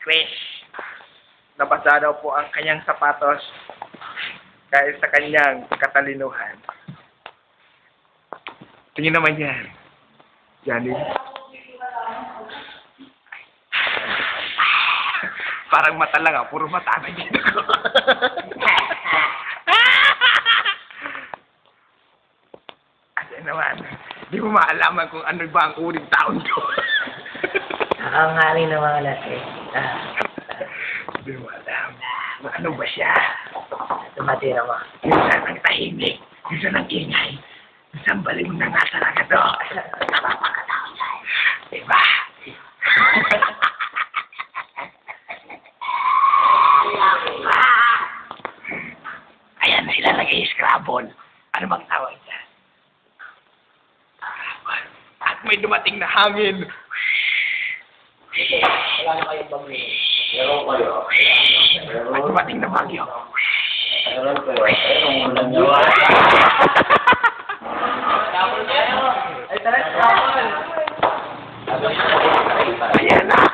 Chris. Nabasa daw po ang kanyang sapatos dahil sa kanyang katalinuhan. Tingin naman yan. Johnny. Parang mata lang ah. Puro mata na dito ko. Kasi naman, di mo maalaman kung ano ba ang uling taon to. Nakangaling ng mga lasing. Di mo alam. Ano ba siya? Tumatira mo. Minsan ang tahimik. Minsan ang ingay. Minsan baliw na nga talaga to. Napapakatao siya. Diba? Ayan sila nag-i-scrabble. Ano bang tawag dyan? At may dumating na hangin. Wala na kayong bagay. Meron kayo. At dumating na bagyo. Meron kayo. Ayun, ulan nyo. Ay, tara, tapon! Ayan na!